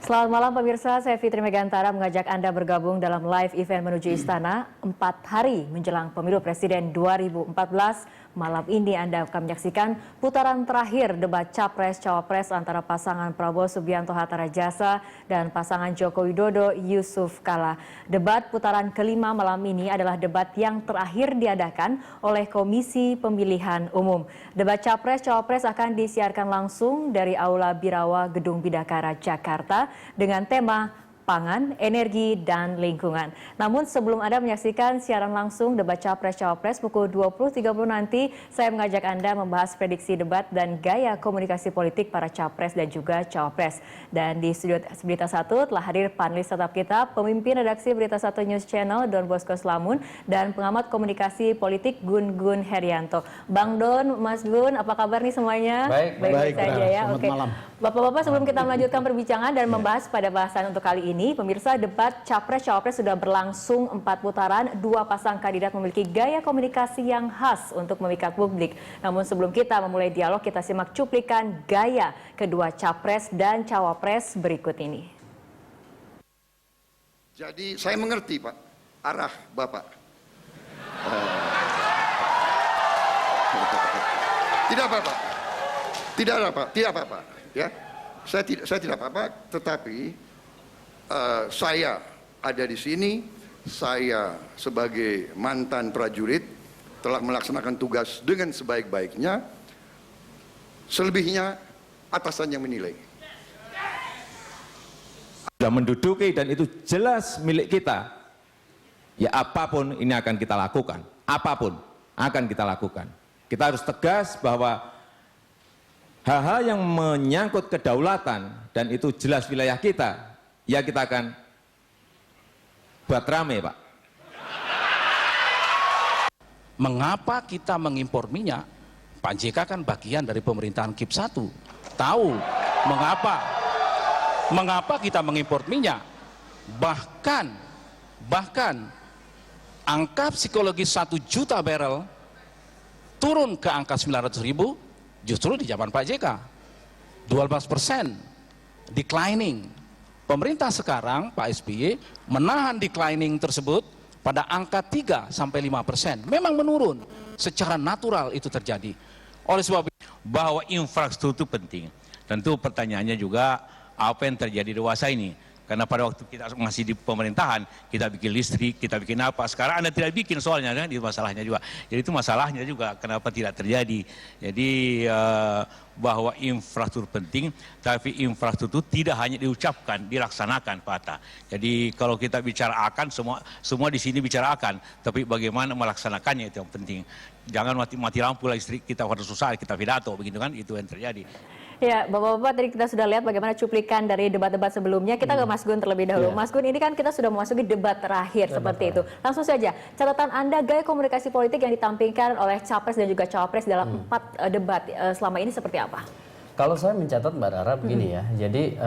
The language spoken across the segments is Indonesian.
Selamat malam pemirsa, saya Fitri Megantara mengajak Anda bergabung dalam live event menuju Istana 4 hari menjelang Pemilu Presiden 2014. Malam ini Anda akan menyaksikan putaran terakhir debat Capres-Cawapres antara pasangan Prabowo Subianto Hatta Rajasa dan pasangan Joko Widodo Yusuf Kala. Debat putaran kelima malam ini adalah debat yang terakhir diadakan oleh Komisi Pemilihan Umum. Debat Capres-Cawapres akan disiarkan langsung dari Aula Birawa Gedung Bidakara, Jakarta dengan tema pangan, energi, dan lingkungan. Namun sebelum Anda menyaksikan siaran langsung debat Capres-Cawapres pukul 20.30 nanti, saya mengajak Anda membahas prediksi debat dan gaya komunikasi politik para Capres dan juga Cawapres. Dan di studio Berita 1 telah hadir panelis tetap kita, pemimpin redaksi Berita 1 News Channel Don Bosco Slamun dan pengamat komunikasi politik Gun Gun Herianto. Bang Don, Mas Gun, apa kabar nih semuanya? Baik saja ya. Selamat malam. Bapak-bapak, sebelum kita melanjutkan perbincangan dan membahas pada bahasan untuk kali ini, pemirsa, debat Capres-Cawapres sudah berlangsung 4 putaran. 2 pasang kandidat memiliki gaya komunikasi yang khas untuk memikat publik. Namun sebelum kita memulai dialog, kita simak cuplikan gaya kedua Capres dan Cawapres berikut ini. Jadi saya mengerti Pak, arah Bapak. Tidak apa-apa. Tidak apa-apa. Ya, saya tidak apa-apa, tetapi saya ada di sini. Saya sebagai mantan prajurit telah melaksanakan tugas dengan sebaik-baiknya. Selebihnya atasan yang menilai. Sudah menduduki dan itu jelas milik kita. Ya apapun ini akan kita lakukan. Apapun akan kita lakukan. Kita harus tegas bahwa hal-hal yang menyangkut kedaulatan dan itu jelas wilayah kita, ya kita akan buat rame, Pak. Mengapa kita mengimpor minyak? Pak JK kan bagian dari pemerintahan KIP 1. Tahu mengapa kita mengimpor minyak? Bahkan angka psikologis 1 juta barrel turun ke angka 900.000 justru di zaman Pak JK. 12% declining. Pemerintah sekarang Pak SBY menahan declining tersebut pada angka 3-5%. Memang menurun, secara natural itu terjadi. Oleh sebab itu, bahwa infrastruktur penting. Tentu pertanyaannya juga apa yang terjadi dewasa ini. Karena pada waktu kita masih di pemerintahan, kita bikin listrik, kita bikin apa. Sekarang Anda tidak bikin soalnya, kan? Itu masalahnya juga. Jadi itu masalahnya juga, kenapa tidak terjadi. Jadi bahwa infrastruktur penting, tapi infrastruktur tidak hanya diucapkan, dilaksanakan, Pak Hatta. Jadi kalau kita bicara akan, semua di sini bicara akan, tapi bagaimana melaksanakannya itu yang penting. Jangan mati lampu listrik, kita harus susah, kita pidato, begitu kan, itu yang terjadi. Ya, Bapak-Bapak, tadi kita sudah lihat bagaimana cuplikan dari debat-debat sebelumnya. Kita ke Mas Gun terlebih dahulu. Mas Gun, ini kan kita sudah memasuki debat terakhir seperti itu. Langsung saja, catatan Anda gaya komunikasi politik yang ditampilkan oleh Capres dan juga Cawapres dalam 4 debat selama ini seperti apa? Kalau saya mencatat Mbak Rara begini ya, jadi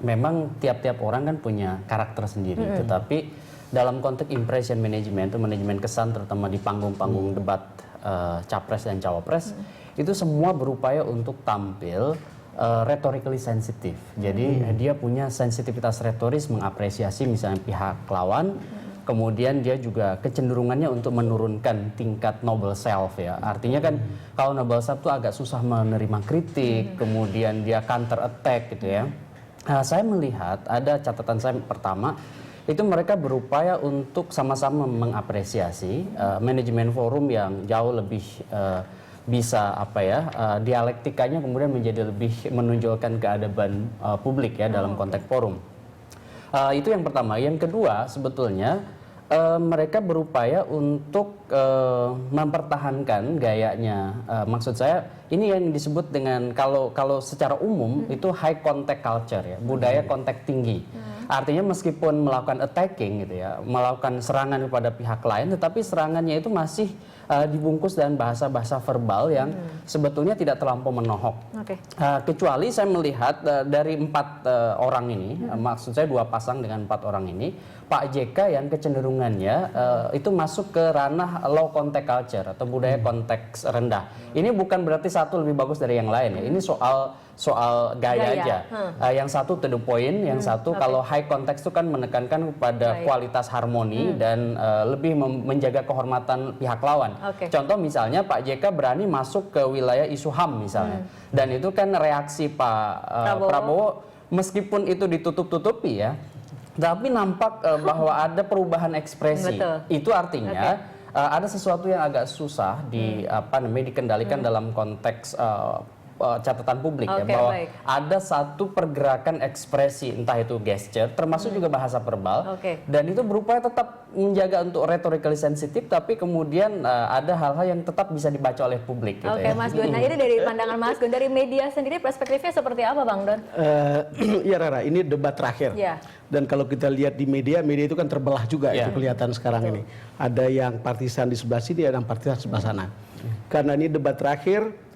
memang tiap-tiap orang kan punya karakter sendiri, tetapi dalam konteks impression management, itu manajemen kesan terutama di panggung-panggung debat Capres dan Cawapres, itu semua berupaya untuk tampil rhetorically sensitif. Jadi dia punya sensitivitas retoris mengapresiasi misalnya pihak lawan, kemudian dia juga kecenderungannya untuk menurunkan tingkat noble self ya. Artinya kan kalau noble self itu agak susah menerima kritik, kemudian dia counter attack gitu ya. Saya melihat ada catatan saya pertama, itu mereka berupaya untuk sama-sama mengapresiasi manajemen forum yang jauh lebih bisa dialektikanya kemudian menjadi lebih menonjolkan keadaban publik ya dalam konteks forum. Itu yang pertama. Yang kedua sebetulnya mereka berupaya untuk mempertahankan gayanya. Maksud saya ini yang disebut dengan kalau secara umum itu high contact culture ya, budaya kontak tinggi. Artinya meskipun melakukan attacking gitu ya, melakukan serangan kepada pihak lain, tetapi serangannya itu masih dibungkus dengan bahasa-bahasa verbal yang sebetulnya tidak terlampau menohok. Kecuali saya melihat dari 4 orang ini, maksud saya 2 pasang dengan 4 orang ini, Pak JK yang kecenderungannya itu masuk ke ranah low contact culture atau budaya konteks rendah. Ini bukan berarti satu lebih bagus dari yang lain ya. Ini soal soal gaya aja. Yang satu to the point, yang satu kalau high context itu kan menekankan kepada kualitas harmoni dan lebih menjaga kehormatan pihak lawan. Contoh misalnya Pak JK berani masuk ke wilayah isu HAM misalnya. Dan itu kan reaksi Pak Prabowo meskipun itu ditutup-tutupi ya, tapi nampak bahwa ada perubahan ekspresi. Itu artinya ada sesuatu yang agak susah dikendalikan dalam konteks catatan publik ya, bahwa ada satu pergerakan ekspresi, entah itu gesture termasuk juga bahasa verbal, dan itu berupaya tetap menjaga untuk rhetorically sensitif, tapi kemudian ada hal-hal yang tetap bisa dibaca oleh publik gitu ya. Mas Gun, nah ini dari pandangan Mas Gun, dari media sendiri perspektifnya seperti apa Bang Don? Iya Rara, ini debat terakhir. Dan kalau kita lihat di media itu kan terbelah juga, itu kelihatan sekarang ini. Ada yang partisan di sebelah sini, ada yang partisan sebelah sana. Karena ini debat terakhir,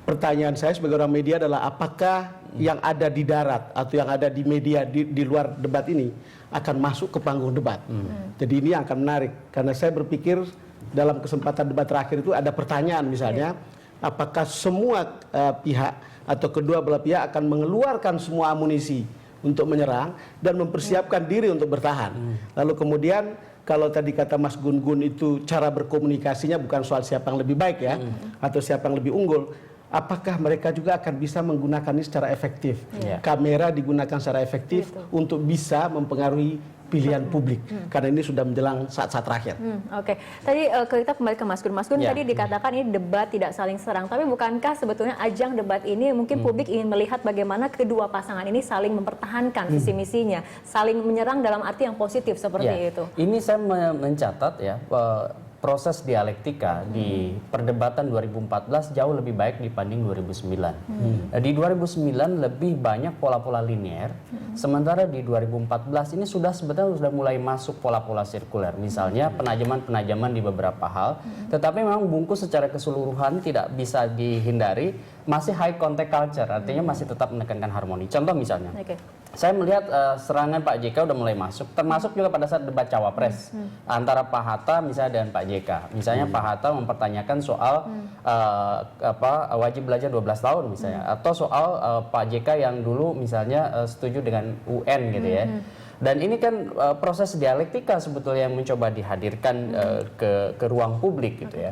pertanyaan saya sebagai orang media adalah apakah yang ada di darat atau yang ada di media di luar debat ini akan masuk ke panggung debat. Jadi ini yang akan menarik, karena saya berpikir dalam kesempatan debat terakhir itu ada pertanyaan misalnya, apakah semua pihak atau kedua belah pihak akan mengeluarkan semua amunisi untuk menyerang dan mempersiapkan diri untuk bertahan. Lalu kemudian kalau tadi kata Mas Gun-Gun itu cara berkomunikasinya bukan soal siapa yang lebih baik ya, atau siapa yang lebih unggul, apakah mereka juga akan bisa menggunakan ini secara efektif. Kamera digunakan secara efektif untuk bisa mempengaruhi pilihan publik, karena ini sudah menjelang saat-saat terakhir. Tadi kita kembali ke Mas Gun. Mas Gun tadi dikatakan ini debat tidak saling serang, tapi bukankah sebetulnya ajang debat ini mungkin publik ingin melihat bagaimana kedua pasangan ini saling mempertahankan visi misinya, saling menyerang dalam arti yang positif seperti itu. Ini saya mencatat ya, proses dialektika di perdebatan 2014 jauh lebih baik dibanding 2009. Di 2009 lebih banyak pola-pola linear, sementara di 2014 ini sebetulnya sudah mulai masuk pola-pola sirkuler. Misalnya penajaman-penajaman di beberapa hal, tetapi memang bungkus secara keseluruhan tidak bisa dihindari, masih high contact culture, artinya masih tetap menekankan harmoni. Contoh misalnya, saya melihat serangan Pak JK udah mulai masuk, termasuk juga pada saat debat cawapres antara Pak Hatta misalnya dan Pak JK. Misalnya Pak Hatta mempertanyakan soal wajib belajar 12 tahun misalnya, atau soal Pak JK yang dulu misalnya setuju dengan UN gitu ya. Dan ini kan proses dialektika sebetulnya yang mencoba dihadirkan ke ruang publik gitu ya.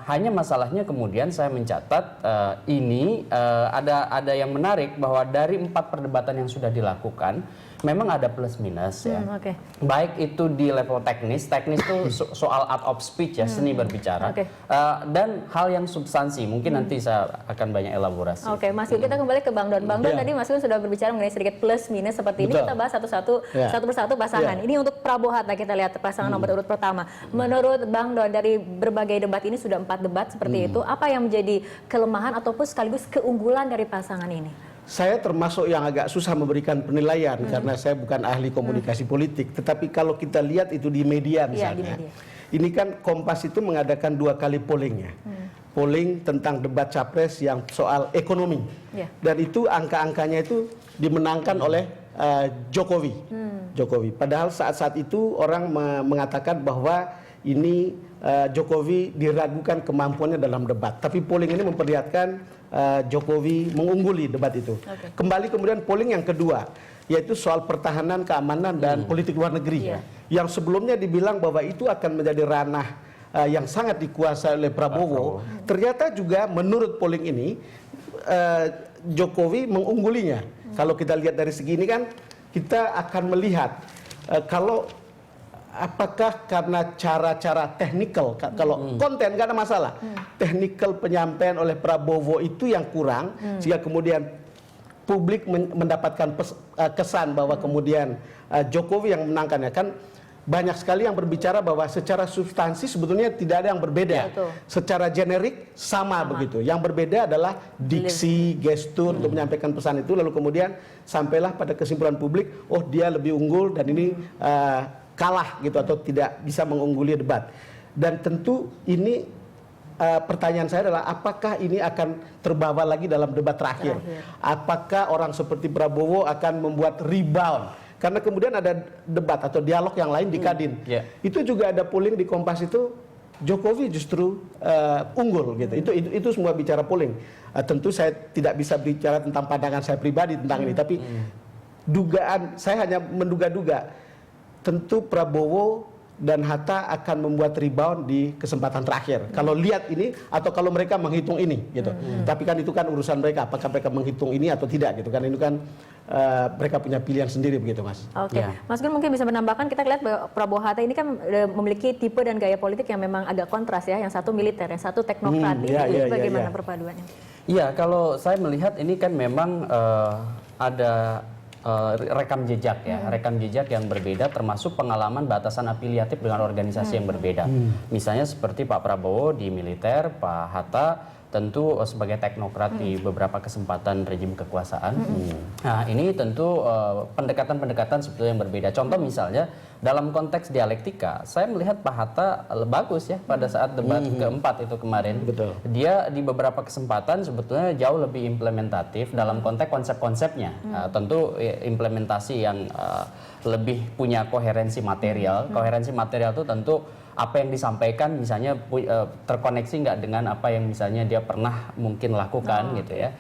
Hanya masalahnya kemudian saya mencatat ini ada yang menarik bahwa dari 4 perdebatan yang sudah dilakukan memang ada plus minus ya. Baik itu di level teknis itu soal art of speech ya, seni berbicara. Dan hal yang substansi, mungkin nanti saya akan banyak elaborasi. Mas Gun, kita kembali ke Bang Don. Bang Don tadi Mas Gun sudah berbicara mengenai sedikit plus minus seperti ini. Kita bahas satu persatu pasangan. Ini untuk Prabowo Hatta, kita lihat pasangan nomor urut pertama. Menurut Bang Don, dari berbagai debat ini sudah 4 debat seperti itu, apa yang menjadi kelemahan ataupun sekaligus keunggulan dari pasangan ini? Saya termasuk yang agak susah memberikan penilaian karena saya bukan ahli komunikasi politik. Tetapi kalau kita lihat itu di media misalnya, ini kan Kompas itu mengadakan 2 kali pollingnya. Polling tentang debat capres yang soal ekonomi. Dan itu angka-angkanya itu dimenangkan oleh Jokowi. Padahal saat-saat itu orang mengatakan bahwa ini Jokowi diragukan kemampuannya dalam debat. Tapi polling ini memperlihatkan Jokowi mengungguli debat itu. Kembali kemudian polling yang kedua, yaitu soal pertahanan, keamanan, dan politik luar negeri. Yang sebelumnya dibilang bahwa itu akan menjadi ranah yang sangat dikuasai oleh Prabowo. Ternyata juga menurut polling ini, Jokowi mengunggulinya. Kalau kita lihat dari segi ini kan, kita akan melihat kalau apakah karena cara-cara teknikal, kalau konten nggak ada masalah, teknikal penyampaian oleh Prabowo itu yang kurang, sehingga kemudian publik mendapatkan kesan bahwa kemudian Jokowi yang menangkannya. Kan banyak sekali yang berbicara bahwa secara substansi sebetulnya tidak ada yang berbeda, secara generik sama begitu. Yang berbeda adalah diksi, gestur untuk menyampaikan pesan itu, lalu kemudian sampailah pada kesimpulan publik, oh dia lebih unggul dan ini kalah gitu atau tidak bisa mengungguli debat. Dan tentu ini pertanyaan saya adalah apakah ini akan terbawa lagi dalam debat terakhir? Apakah orang seperti Prabowo akan membuat rebound? Karena kemudian ada debat atau dialog yang lain di Kadin. Itu juga ada polling di Kompas itu Jokowi justru unggul gitu. Itu semua bicara polling. Tentu saya tidak bisa bicara tentang pandangan saya pribadi tentang ini, tapi dugaan saya hanya menduga-duga. Tentu Prabowo dan Hatta akan membuat rebound di kesempatan terakhir. Kalau lihat ini atau kalau mereka menghitung ini gitu. Tapi kan itu kan urusan mereka, apakah mereka menghitung ini atau tidak gitu kan. Ini kan mereka punya pilihan sendiri begitu, Mas. Oke. Mas Gun mungkin bisa menambahkan, kita lihat bahwa Prabowo Hatta ini kan memiliki tipe dan gaya politik yang memang agak kontras ya, yang satu militer, yang satu teknokrat. Ini bagaimana perpaduannya? Iya, kalau saya melihat ini kan memang ada rekam jejak ya, rekam jejak yang berbeda, termasuk pengalaman batasan afiliatif dengan organisasi yang berbeda. Misalnya seperti Pak Prabowo di militer, Pak Hatta tentu sebagai teknokrat di beberapa kesempatan rejim kekuasaan. Nah, ini tentu pendekatan-pendekatan sebetulnya yang berbeda. Contoh misalnya dalam konteks dialektika, saya melihat Pak Hatta bagus ya pada saat debat keempat itu kemarin. Betul. Dia di beberapa kesempatan sebetulnya jauh lebih implementatif dalam konteks konsep-konsepnya. Tentu implementasi yang lebih punya koherensi material. Koherensi material itu tentu apa yang disampaikan misalnya terkoneksi nggak dengan apa yang misalnya dia pernah mungkin lakukan gitu ya.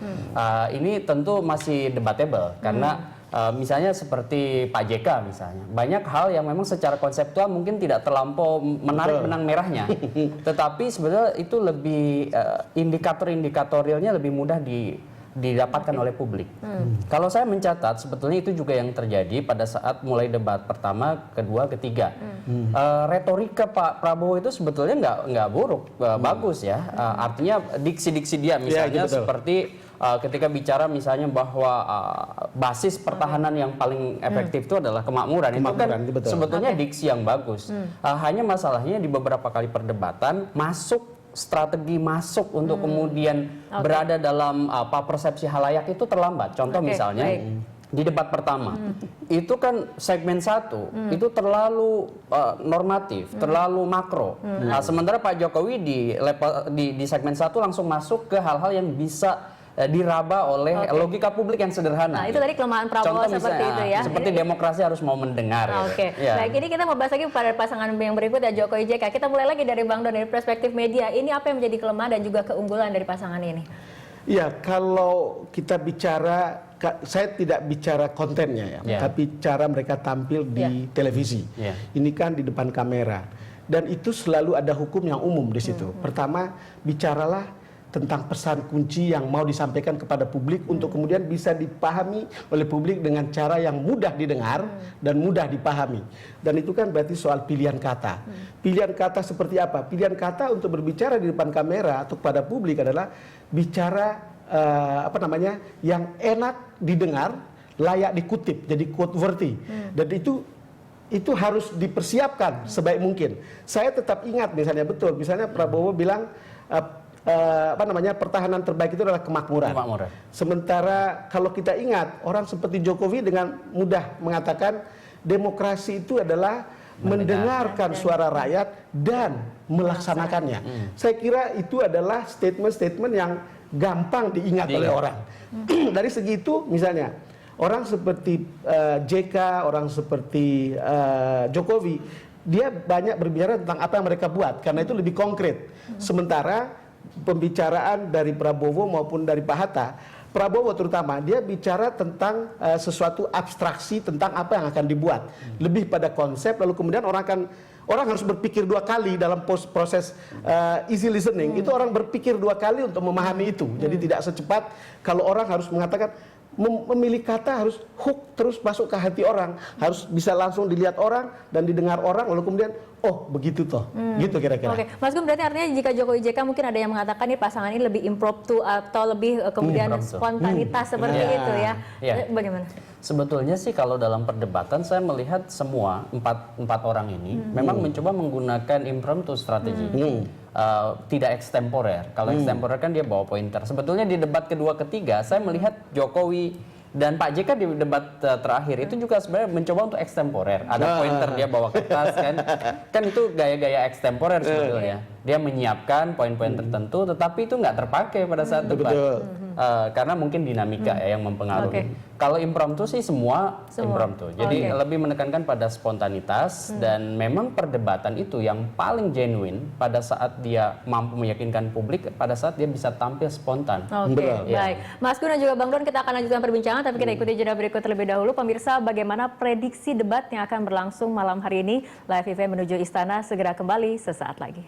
Ini tentu masih debatable karena misalnya seperti Pak JK misalnya, banyak hal yang memang secara konseptual mungkin tidak terlampau menarik benang merahnya, tetapi sebenarnya itu lebih indikator-indikatorialnya lebih mudah didapatkan oleh publik. Kalau saya mencatat sebetulnya itu juga yang terjadi pada saat mulai debat pertama, kedua, ketiga. Retorika Pak Prabowo itu sebetulnya nggak buruk, bagus ya. Artinya diksi-diksi dia misalnya seperti ketika bicara misalnya bahwa basis pertahanan yang paling efektif itu adalah kemakmuran. Itu kan sebetulnya diksi yang bagus. Hanya masalahnya di beberapa kali perdebatan strategi masuk untuk kemudian berada dalam persepsi halayak itu terlambat. Contoh misalnya di debat pertama itu kan segmen 1 itu terlalu normatif, terlalu makro. Sementara Pak Jokowi di segmen 1 langsung masuk ke hal-hal yang bisa diraba oleh logika publik yang sederhana. Nah, itu tadi kelemahan Prabowo. Contoh seperti itu ya. Seperti demokrasi harus mau mendengar. Baik, ini kita mau bahas lagi pada pasangan yang berikut ya, Jokowi JK. Kita mulai lagi dari Bang Don, dari perspektif media. Ini apa yang menjadi kelemahan dan juga keunggulan dari pasangan ini? Ya, kalau kita bicara, saya tidak bicara kontennya ya, tapi cara mereka tampil di televisi. Ini kan di depan kamera. Dan itu selalu ada hukum yang umum di situ. Pertama, bicaralah tentang pesan kunci yang mau disampaikan kepada publik untuk kemudian bisa dipahami oleh publik dengan cara yang mudah didengar dan mudah dipahami. Dan itu kan berarti soal pilihan kata. Pilihan kata seperti apa? Pilihan kata untuk berbicara di depan kamera atau kepada publik adalah bicara yang enak didengar, layak dikutip, jadi quote worthy. Dan itu harus dipersiapkan sebaik mungkin. Saya tetap ingat misalnya Prabowo bilang pertahanan terbaik itu adalah kemakmuran. Sementara kalau kita ingat orang seperti Jokowi dengan mudah mengatakan demokrasi itu adalah mendengarkan suara rakyat dan melaksanakannya. Saya kira itu adalah statement-statement yang gampang diingat oleh orang. Dari segi itu misalnya orang seperti JK, orang seperti Jokowi, dia banyak berbicara tentang apa yang mereka buat karena itu lebih konkret. Sementara pembicaraan dari Prabowo maupun dari Pak Hatta, Prabowo terutama dia bicara tentang sesuatu abstraksi tentang apa yang akan dibuat, lebih pada konsep, lalu kemudian orang harus berpikir dua kali dalam proses easy listening. Itu orang berpikir dua kali untuk memahami itu. Jadi tidak secepat kalau orang harus mengatakan, memilih kata harus hook terus masuk ke hati orang, harus bisa langsung dilihat orang dan didengar orang, lalu kemudian oh begitu toh, gitu kira-kira. Oke, Mas Gun, berarti artinya jika Jokowi JK mungkin ada yang mengatakan nih pasangan ini lebih impromptu atau lebih kemudian spontanitas seperti itu ya. Bagaimana? Sebetulnya sih kalau dalam perdebatan saya melihat semua empat orang ini memang mencoba menggunakan impromptu strategi. Tidak ekstemporer. Kalau ekstemporer kan dia bawa pointer. Sebetulnya di debat kedua ketiga saya melihat Jokowi dan Pak JK di debat terakhir itu juga sebenarnya mencoba untuk ekstemporer. Ada pointer dia bawa kertas kan itu gaya-gaya ekstemporer sebetulnya. Dia menyiapkan poin-poin tertentu, tetapi itu nggak terpakai pada saat debat. Karena mungkin dinamika ya yang mempengaruhi. Kalau impromptu sih semua impromptu. Jadi lebih menekankan pada spontanitas dan memang perdebatan itu yang paling genuine pada saat dia mampu meyakinkan publik, pada saat dia bisa tampil spontan. Baik. Mas Gun dan juga Bang Don, kita akan lanjutkan perbincangan, tapi kita ikuti jeda berikut terlebih dahulu. Pemirsa, bagaimana prediksi debat yang akan berlangsung malam hari ini? Live event menuju Istana segera kembali sesaat lagi.